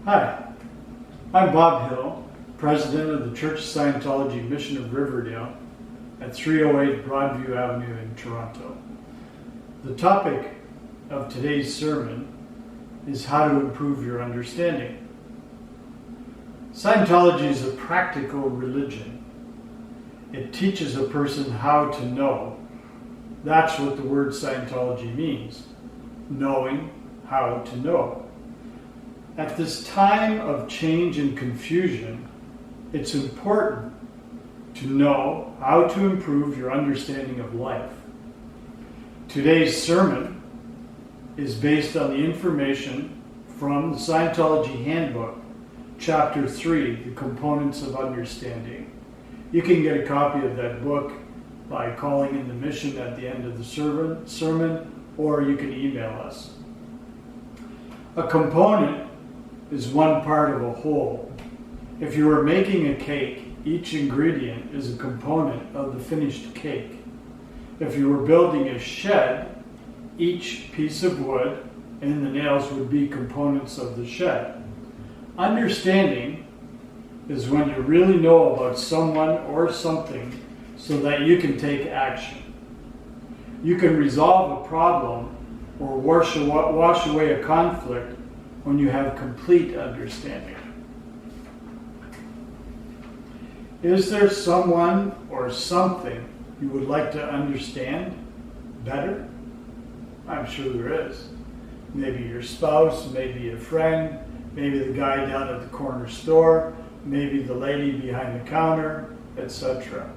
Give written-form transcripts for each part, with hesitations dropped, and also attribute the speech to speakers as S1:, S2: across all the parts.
S1: Hi, I'm Bob Hill, President of the Church of Scientology Mission of Riverdale at 308 Broadview Avenue in Toronto. The topic of today's sermon is how to improve your understanding. Scientology is a practical religion. It teaches a person how to know. That's what the word Scientology means, knowing how to know. At this time of change and confusion, it's important to know how to improve your understanding of life. Today's sermon is based on the information from the Scientology Handbook, Chapter 3, The Components of Understanding. You can get a copy of that book by calling in the mission at the end of the sermon, or you can email us. A component is one part of a whole. If you are making a cake, each ingredient is a component of the finished cake. If you were building a shed, each piece of wood and the nails would be components of the shed. Understanding is when you really know about someone or something so that you can take action. You can resolve a problem or wash away a conflict when you have complete understanding. Is there someone or something you would like to understand better? I'm sure there is. Maybe your spouse, maybe a friend, maybe the guy down at the corner store, maybe the lady behind the counter, etc.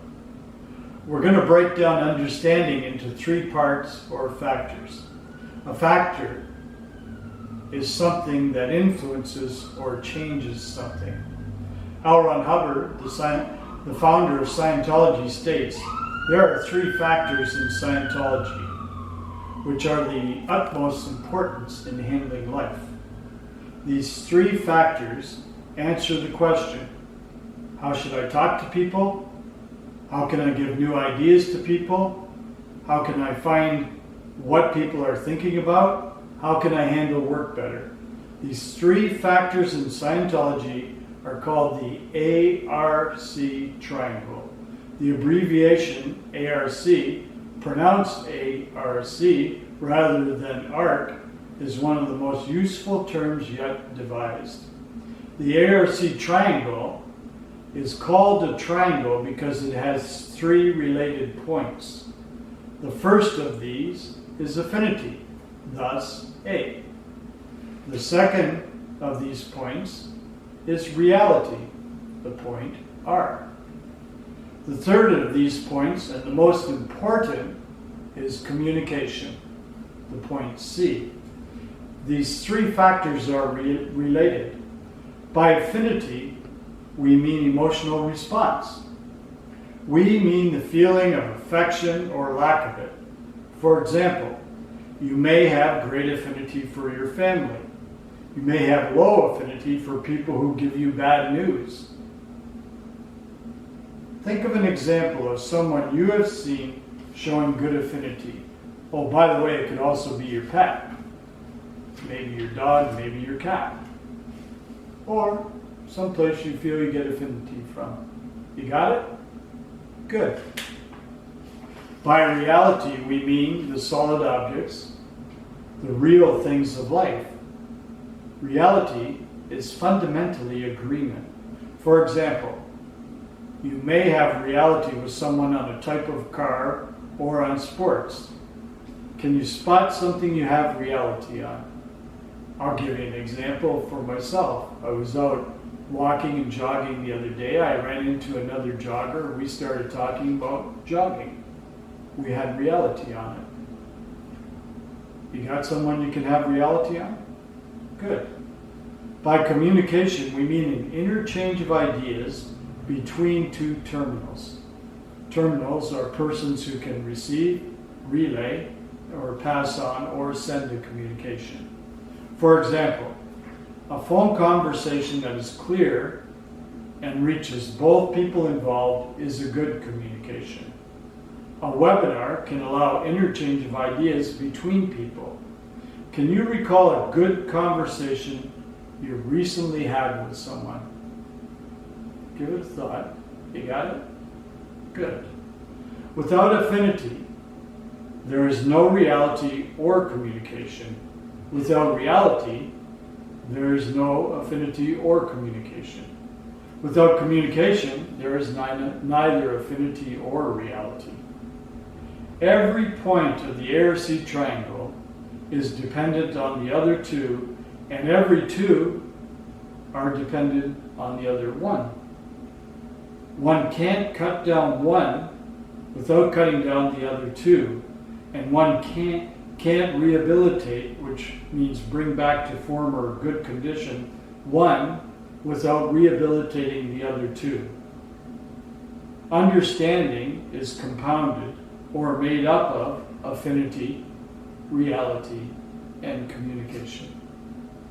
S1: We're going to break down understanding into three parts or factors. A factor is something that influences or changes something. L. Ron Hubbard, the founder of Scientology, states, there are three factors in Scientology which are the utmost importance in handling life. These three factors answer the question, how should I talk to people? How can I give new ideas to people? How can I find what people are thinking about? How can I handle work better? These three factors in Scientology are called the ARC triangle. The abbreviation ARC, pronounced ARC rather than ARC, is one of the most useful terms yet devised. The ARC triangle is called a triangle because it has three related points. The first of these is affinity, thus A. The second of these points is reality, the point R. The third of these points, and the most important, is communication, the point C. These three factors are related. By affinity, we mean emotional response. We mean the feeling of affection or lack of it. For example, you may have great affinity for your family. You may have low affinity for people who give you bad news. Think of an example of someone you have seen showing good affinity. Oh, by the way, it could also be your pet. Maybe your dog, maybe your cat. Or someplace you feel you get affinity from. You got it? Good. By reality, we mean the solid objects, the real things of life. Reality is fundamentally agreement. For example, you may have reality with someone on a type of car or on sports. Can you spot something you have reality on? I'll give you an example for myself. I was out walking and jogging the other day. I ran into another jogger. We started talking about jogging. We had reality on it. You got someone you can have reality on? Good. By communication, we mean an interchange of ideas between two terminals. Terminals are persons who can receive, relay, or pass on, or send a communication. For example, a phone conversation that is clear and reaches both people involved is a good communication. A webinar can allow interchange of ideas between people. Can you recall a good conversation you recently had with someone. Give it a thought. You got it? Good. Without affinity, there is no reality or communication. Without reality, there is no affinity or communication. Without communication, there is neither affinity or reality. Every point of the ARC triangle is dependent on the other two, and every two are dependent on the other one. One can't cut down one without cutting down the other two, and one can't rehabilitate, which means bring back to former good condition, one without rehabilitating the other two. Understanding is compounded or made up of affinity, reality, and communication.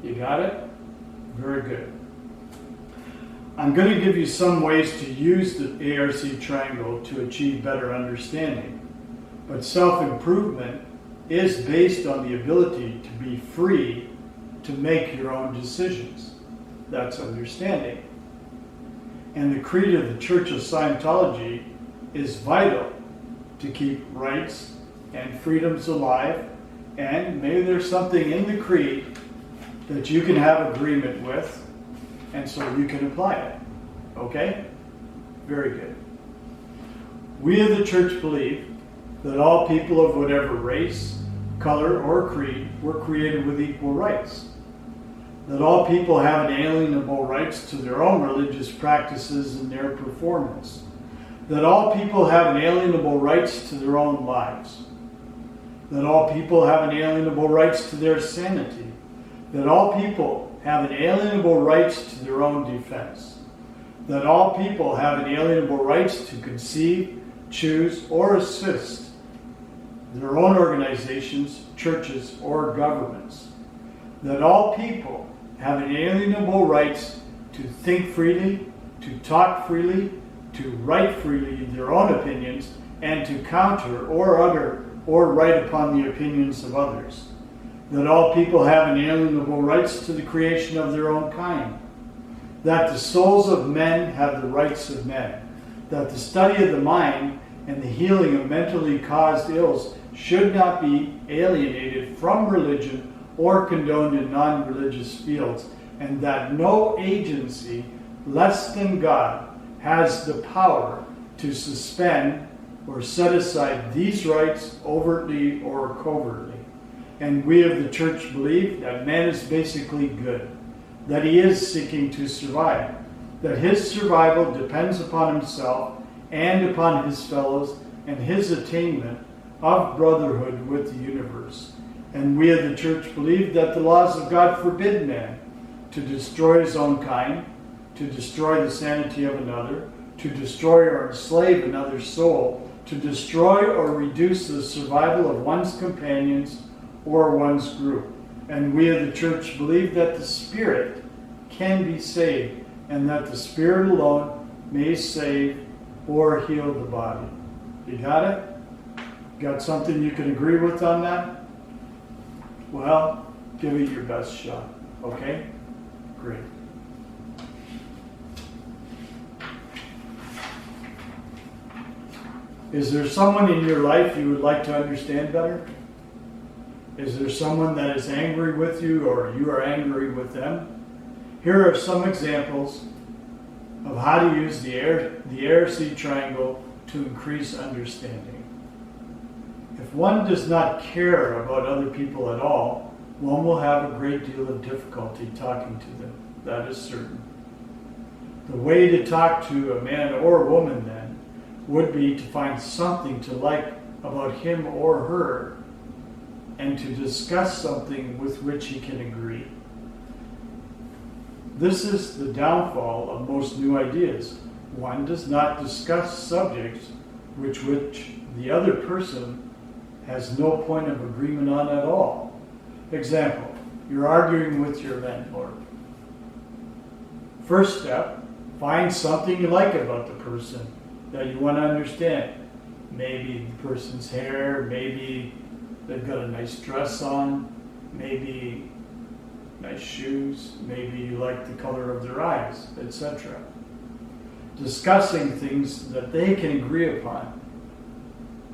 S1: You got it? Very good. I'm going to give you some ways to use the ARC triangle to achieve better understanding. But self-improvement is based on the ability to be free to make your own decisions. That's understanding. And the creed of the Church of Scientology is vital to keep rights and freedoms alive, and maybe there's something in the creed that you can have agreement with, and so you can apply it. Okay? Very good. We of the church believe that all people of whatever race, color, or creed were created with equal rights. That all people have inalienable rights to their own religious practices and their performance. That all people have inalienable rights to their own lives. That all people have inalienable rights to their sanity. That all people have inalienable rights to their own defense. That all people have inalienable rights to conceive, choose, or assist their own organizations, churches, or governments. That all people have inalienable rights to think freely, to talk freely, to write freely their own opinions, and to counter or utter or write upon the opinions of others. That all people have inalienable rights to the creation of their own kind. That the souls of men have the rights of men. That the study of the mind and the healing of mentally caused ills should not be alienated from religion or condoned in non-religious fields, and that no agency less than God has the power to suspend or set aside these rights overtly or covertly. And we of the church believe that man is basically good, that he is seeking to survive, that his survival depends upon himself and upon his fellows and his attainment of brotherhood with the universe. And we of the church believe that the laws of God forbid man to destroy his own kind, to destroy the sanity of another, to destroy or enslave another's soul, to destroy or reduce the survival of one's companions or one's group. And we of the church believe that the spirit can be saved, and that the spirit alone may save or heal the body. You got it? Got something you can agree with on that? Well, give it your best shot. Okay? Great. Is there someone in your life you would like to understand better? Is there someone that is angry with you, or you are angry with them? Here are some examples of how to use the ARC triangle to increase understanding. If one does not care about other people at all, one will have a great deal of difficulty talking to them. That is certain. The way to talk to a man or woman then would be to find something to like about him or her, and to discuss something with which he can agree. This is the downfall of most new ideas. One does not discuss subjects which the other person has no point of agreement on at all. Example, you're arguing with your landlord. First step, find something you like about the person that you want to understand. Maybe the person's hair, maybe they've got a nice dress on, maybe nice shoes, maybe you like the color of their eyes, etc. Discussing things that they can agree upon.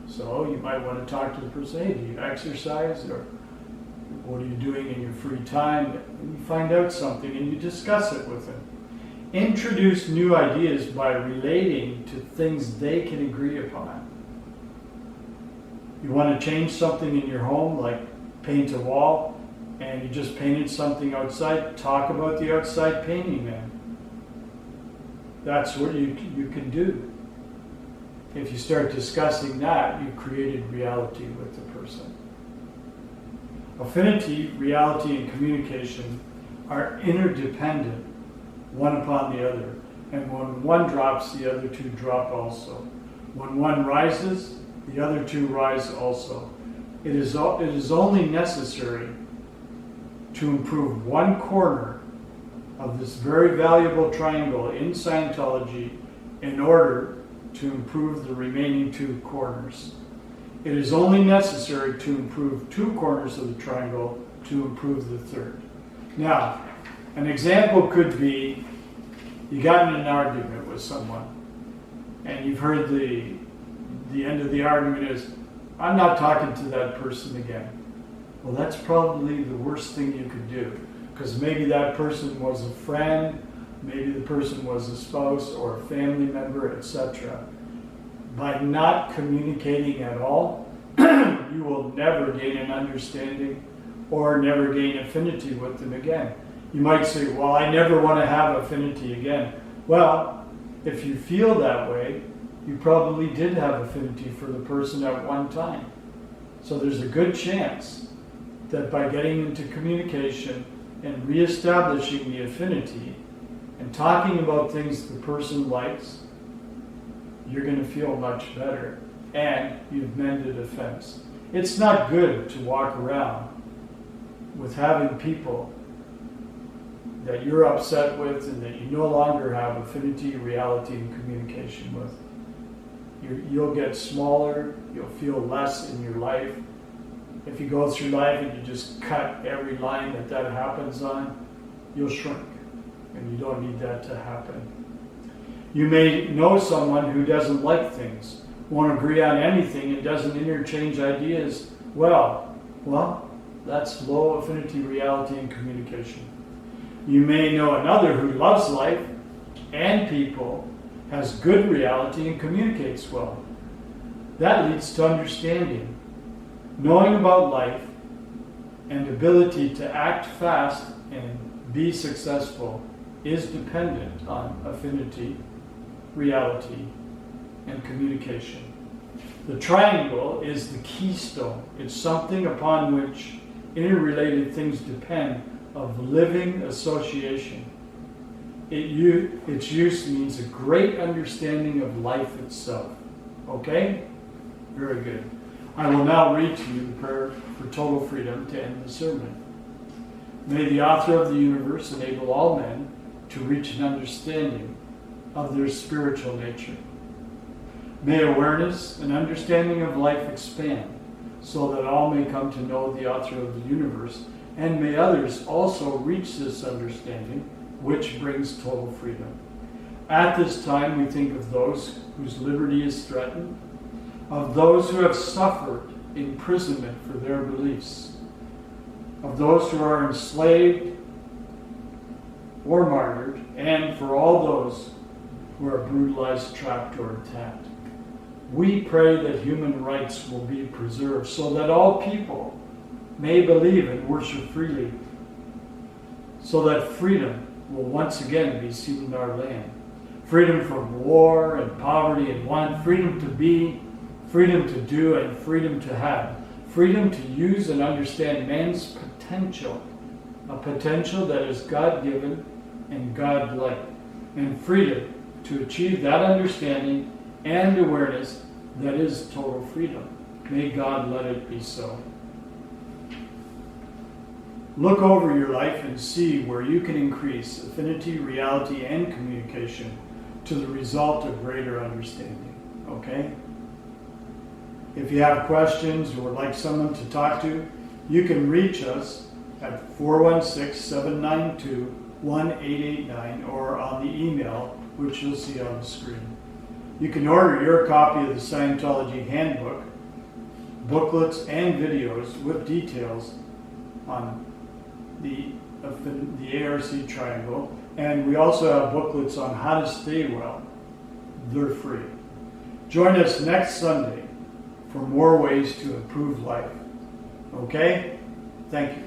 S1: So you might want to talk to the person, hey, do you exercise, or what are you doing in your free time? And you find out something and you discuss it with them. Introduce new ideas by relating to things they can agree upon. You want to change something in your home, like paint a wall, and you just painted something outside, talk about the outside painting then. That's what you can do. If you start discussing that, you've created reality with the person. Affinity, reality, and communication are interdependent, one upon the other. And when one drops, the other two drop also. When one rises, the other two rise also. It is only necessary to improve one corner of this very valuable triangle in Scientology in order to improve the remaining two corners. It is only necessary to improve two corners of the triangle to improve the third. Now, an example could be you got in an argument with someone and you've heard the end of the argument is, I'm not talking to that person again. Well, that's probably the worst thing you could do, because maybe that person was a friend, maybe the person was a spouse or a family member, etc. By not communicating at all, you will never gain an understanding or never gain affinity with them again. You might say, well, I never want to have affinity again. Well, if you feel that way, you probably did have affinity for the person at one time. So there's a good chance that by getting into communication and reestablishing the affinity and talking about things the person likes, you're going to feel much better and you've mended a fence. It's not good to walk around with having people that you're upset with and that you no longer have affinity, reality, and communication with. You'll get smaller, you'll feel less in your life. If you go through life and you just cut every line that happens on, you'll shrink, and you don't need that to happen. You may know someone who doesn't like things, won't agree on anything, and doesn't interchange ideas well. Well, that's low affinity, reality, and communication. You may know another who loves life and people, has good reality, and communicates well. That leads to understanding. Knowing about life and ability to act fast and be successful is dependent on affinity, reality, and communication. The triangle is the keystone. It's something upon which interrelated things depend of living association. Its use means a great understanding of life itself. Okay? Very good. I will now read to you the prayer for total freedom to end the sermon. May the author of the universe enable all men to reach an understanding of their spiritual nature. May awareness and understanding of life expand so that all may come to know the author of the universe, and may others also reach this understanding, which brings total freedom. At this time, we think of those whose liberty is threatened, of those who have suffered imprisonment for their beliefs, of those who are enslaved or martyred, and for all those who are brutalized, trapped, or attacked. We pray that human rights will be preserved so that all people may believe and worship freely, so that freedom will once again be seen in our land. Freedom from war and poverty and want, freedom to be, freedom to do, and freedom to have. Freedom to use and understand man's potential, a potential that is God-given and God-like. And freedom to achieve that understanding and awareness that is total freedom. May God let it be so. Look over your life and see where you can increase affinity, reality, and communication to the result of greater understanding. Okay? If you have questions or would like someone to talk to, you can reach us at 416-792-1889 or on the email, which you'll see on the screen. You can order your copy of the Scientology Handbook, booklets, and videos with details on the ARC triangle. And we also have booklets on how to stay well. They're free. Join us next Sunday for more ways to improve life. Okay? Thank you.